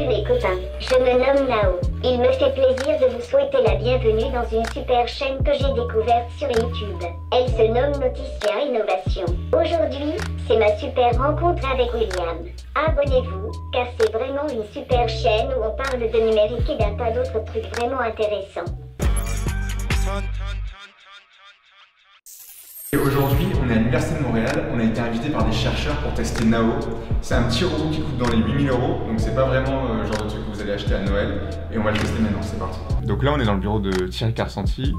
Salut les copains, je me nomme Nao. Il me fait plaisir de vous souhaiter la bienvenue dans une super chaîne que j'ai découverte sur YouTube. Elle se nomme Noticia Innovation. Aujourd'hui, c'est ma super rencontre avec William. Abonnez-vous, car c'est vraiment une super chaîne où on parle de numérique et d'un tas d'autres trucs vraiment intéressants. Et aujourd'hui, on est à l'Université de Montréal, on a été invité par des chercheurs pour tester Nao. C'est un petit robot qui coûte dans les 8 000 €, donc c'est pas vraiment le genre de truc que vous allez acheter à Noël. Et on va le tester maintenant, c'est parti. Donc là, on est dans le bureau de Thierry Carsanti.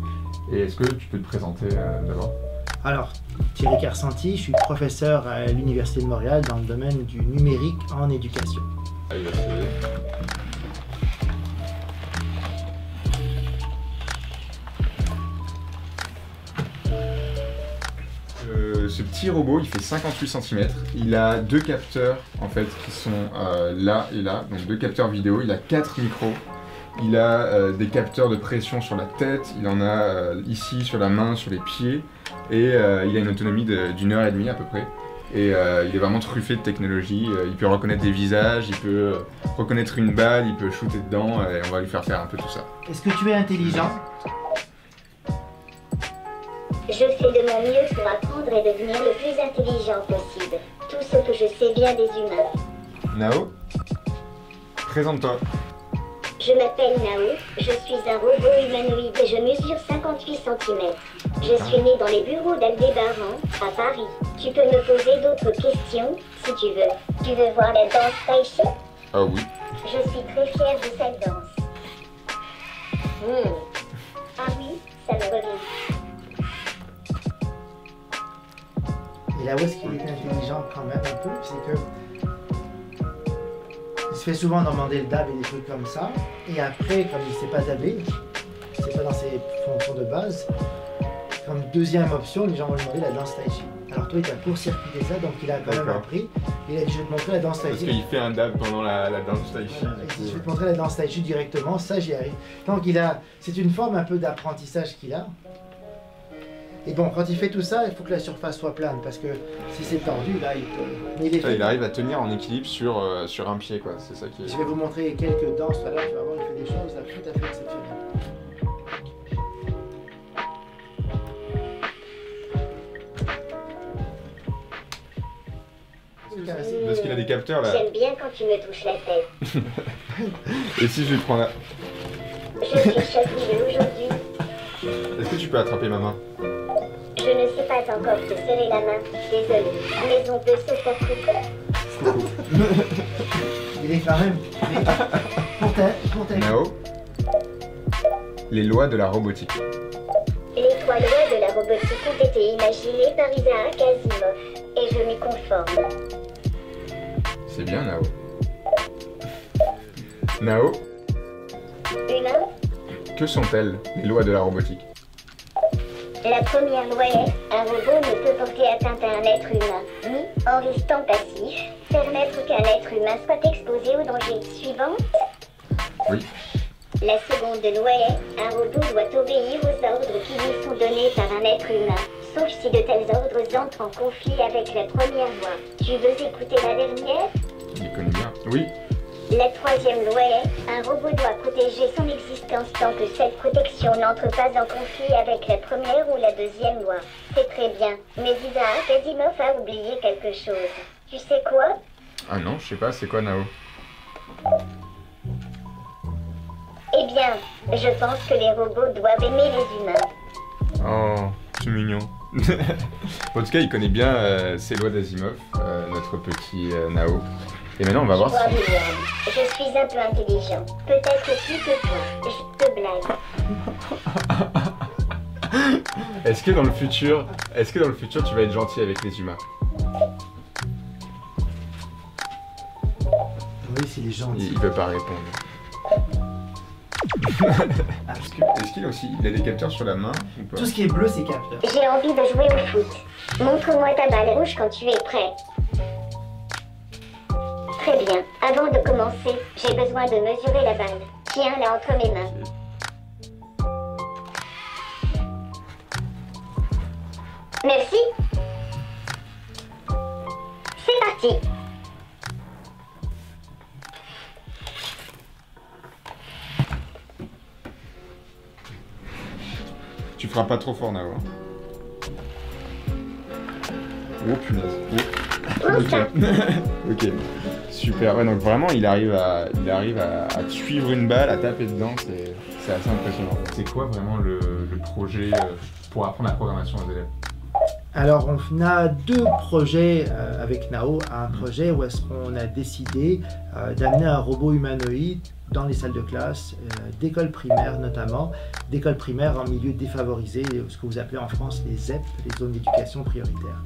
Et est-ce que tu peux te présenter d'abord? Alors, Thierry Carsanti, je suis professeur à l'Université de Montréal dans le domaine du numérique en éducation. Ah, il va se lever. Ce petit robot, il fait 58 cm. Il a deux capteurs en fait qui sont là et là, donc deux capteurs vidéo. Il a 4 micros. Il a des capteurs de pression sur la tête. Il en a ici sur la main, sur les pieds. Et il a une autonomie d'1h30 à peu près. Et il est vraiment truffé de technologie. Il peut reconnaître des visages, il peut reconnaître une balle, il peut shooter dedans. Et on va lui faire un peu tout ça. Est-ce que tu es intelligent? Je fais de mon mieux pour apprendre et devenir le plus intelligent possible. Tout ce que je sais bien des humains. Nao, présente-toi. Je m'appelle Nao, je suis un robot humanoïde et je mesure 58 cm. Je suis né dans les bureaux d'Aldébaran, à Paris. Tu peux me poser d'autres questions, si tu veux. Tu veux voir la danse Tai Chi? Ah oui. Je suis très fière de cette danse. Ah oui, ça me revient. Et là où est-ce qu'il est intelligent quand même un peu, c'est que il se fait souvent demander le dab et des trucs comme ça. Et après, comme il ne sait pas dabber, c'est pas dans ses fonctions de base, comme deuxième option, les gens vont lui demander la danse Tai Chi. Alors toi, il t'a court-circuité ça, donc il a quand même appris. Il a dit, je vais te montrer la danse Tai Chi. Parce qu'il fait un dab pendant la danse Tai Chi. Voilà, je vais te montrer la danse Tai Chi directement, ça j'y arrive. Donc c'est une forme un peu d'apprentissage qu'il a. Et bon, quand il fait tout ça, il faut que la surface soit plane, parce que si c'est tendu, là, il peut... Mais il arrive à tenir en équilibre sur un pied, quoi. C'est ça qui est... Je vais vous montrer quelques danses, là, tu vas voir, il fait des choses là, tout à fait exceptionnelles. Parce qu'il a des capteurs, là. J'aime bien quand tu me touches la tête. Et si je lui prends là? Je suis chatouillée aujourd'hui. Est-ce que tu peux attraper ma main? Je ne sais pas encore te serrer la main, désolé, mais on peut se faire couper. Il est quand même... Pour ta... Nao, les lois de la robotique. Les 3 lois de la robotique ont été imaginées par Isaac Asimov, et je m'y conforme. C'est bien, Nao. Nao, Humain? que sont-elles, les lois de la robotique? La première loi est, un robot ne peut porter atteinte à un être humain, ni, en restant passif, permettre qu'un être humain soit exposé au danger. Suivante? Oui. La seconde loi est, un robot doit obéir aux ordres qui lui sont donnés par un être humain, sauf si de tels ordres entrent en conflit avec la première loi. Tu veux écouter la dernière? Il connaît bien. Oui. La troisième loi est, un robot doit protéger son existence tant que cette protection n'entre pas en conflit avec la première ou la deuxième loi. C'est très bien, mais Isaac Asimov a oublié quelque chose. Tu sais quoi? Ah non, je sais pas, c'est quoi, Nao? Eh bien, je pense que les robots doivent aimer les humains. Oh, c'est mignon. En tout cas, il connaît bien ces lois d'Asimov, notre petit Nao. Et maintenant, on va voir si... William, je suis un peu intelligent. Peut-être plus que toi. Je te blague. Est-ce que dans le futur, tu vas être gentil avec les humains? Oui, c'est les gens. Il veut pas répondre. Est-ce qu'il a aussi des capteurs sur la main ou pas? Tout ce qui est bleu, c'est capteur. J'ai envie de jouer au foot. Montre-moi ta balle rouge quand tu es prêt. Très bien. Avant de commencer, j'ai besoin de mesurer la balle. Tiens-la entre mes mains. Merci. C'est parti. Tu feras pas trop fort, Nao. Oh punaise. Oh. Ok. Super. Ouais, donc vraiment, il arrive à te suivre une balle, à taper dedans. C'est assez impressionnant. C'est quoi vraiment le projet pour apprendre la programmation aux élèves? Alors, on a deux projets avec Nao. Un projet où est-ce qu'on a décidé d'amener un robot humanoïde dans les salles de classe, d'écoles primaires notamment, d'écoles primaires en milieu défavorisé, ce que vous appelez en France les ZEP, les zones d'éducation prioritaire.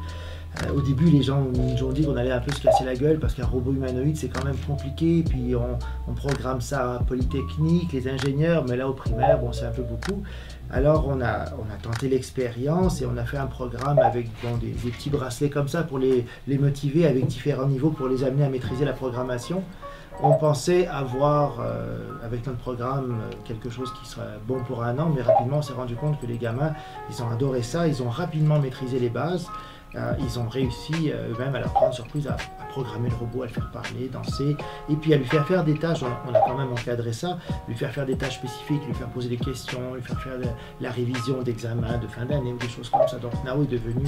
Au début, les gens nous ont dit qu'on allait un peu se casser la gueule parce qu'un robot humanoïde, c'est quand même compliqué. Puis on programme ça à Polytechnique, les ingénieurs, mais là au primaire, bon, c'est un peu beaucoup. Alors on a tenté l'expérience et on a fait un programme avec des petits bracelets comme ça pour les motiver avec différents niveaux pour les amener à maîtriser la programmation. On pensait avoir, avec notre programme, quelque chose qui serait bon pour un an, mais rapidement on s'est rendu compte que les gamins, ils ont adoré ça, ils ont rapidement maîtrisé les bases. Ils ont réussi eux-mêmes à leur prendre surprise à programmer le robot, à le faire parler, danser, et puis à lui faire faire des tâches, on a quand même encadré ça, lui faire faire des tâches spécifiques, lui faire poser des questions, lui faire faire la révision d'examen de fin d'année ou des choses comme ça. Donc Nao est devenu,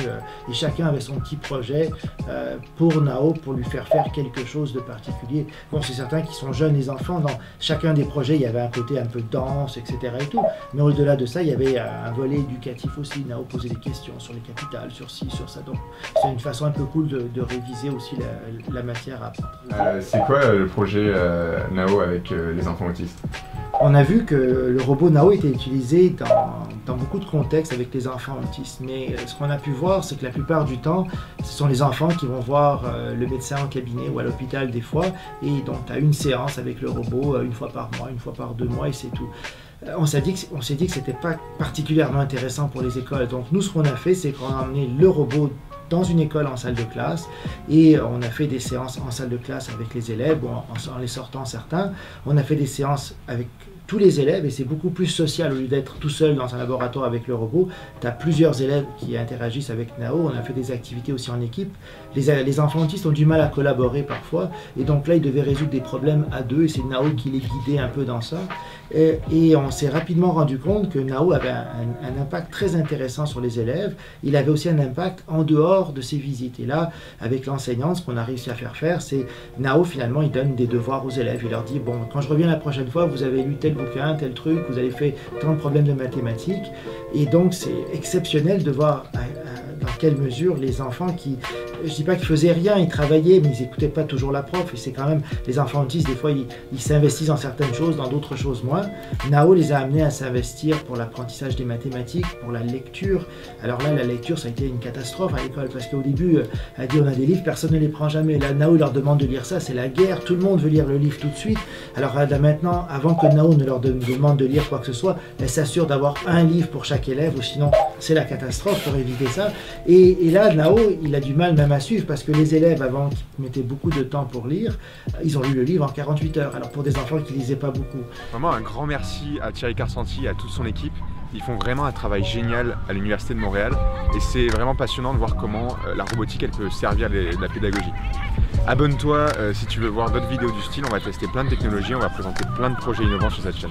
et chacun avait son petit projet pour Nao, pour lui faire faire quelque chose de particulier. Bon, c'est certain qu'ils sont jeunes, les enfants, dans chacun des projets, il y avait un côté un peu danse, etc. et tout, mais au-delà de ça, il y avait un volet éducatif aussi. Nao posait des questions sur les capitales, sur ci, sur ça. Donc c'est une façon un peu cool de réviser aussi la matière à apprendre. C'est quoi le projet Nao avec les enfants autistes? On a vu que le robot Nao était utilisé dans beaucoup de contextes avec les enfants autistes, mais ce qu'on a pu voir, c'est que la plupart du temps, ce sont les enfants qui vont voir le médecin en cabinet ou à l'hôpital des fois, et donc tu as une séance avec le robot une fois par mois, une fois par 2 mois, et c'est tout. On s'est dit que c'était pas particulièrement intéressant pour les écoles, donc nous ce qu'on a fait, c'est qu'on a emmené le robot dans une école en salle de classe et on a fait des séances en salle de classe avec les élèves, bon, en les sortant certains. On a fait des séances avec tous les élèves et c'est beaucoup plus social au lieu d'être tout seul dans un laboratoire avec le robot. Tu as plusieurs élèves qui interagissent avec Nao. On a fait des activités aussi en équipe. Les enfants autistes ont du mal à collaborer parfois et donc là ils devaient résoudre des problèmes à deux et c'est Nao qui les guidait un peu dans ça. Et on s'est rapidement rendu compte que Nao avait un impact très intéressant sur les élèves. Il avait aussi un impact en dehors de ses visites. Et là, avec l'enseignante, ce qu'on a réussi à faire, c'est Nao, finalement, il donne des devoirs aux élèves. Il leur dit, bon, quand je reviens la prochaine fois, vous avez lu tel bouquin, tel truc, vous avez fait tant de problèmes de mathématiques. Et donc, c'est exceptionnel de voir dans quelle mesure les enfants qui... Je dis pas qu'ils faisaient rien, ils travaillaient, mais ils n'écoutaient pas toujours la prof. Et c'est quand même, les enfants autistes, des fois, ils s'investissent dans certaines choses, dans d'autres choses moins. Nao les a amenés à s'investir pour l'apprentissage des mathématiques, pour la lecture. Alors là, la lecture, ça a été une catastrophe à l'école, parce qu'au début, elle dit, on a des livres, personne ne les prend jamais. Là, Nao leur demande de lire ça, c'est la guerre, tout le monde veut lire le livre tout de suite. Alors là, maintenant, avant que Nao ne leur demande de lire quoi que ce soit, elle s'assure d'avoir un livre pour chaque élève, ou sinon, c'est la catastrophe pour éviter ça. Et là, Nao, il a du mal même à suivre parce que les élèves avant qui mettaient beaucoup de temps pour lire, ils ont lu le livre en 48 heures. Alors pour des enfants qui lisaient pas beaucoup. Vraiment un grand merci à Thierry Carsanti et à toute son équipe. Ils font vraiment un travail génial à l'Université de Montréal et c'est vraiment passionnant de voir comment la robotique elle peut servir la pédagogie. Abonne-toi si tu veux voir d'autres vidéos du style, on va tester plein de technologies, on va présenter plein de projets innovants sur cette chaîne.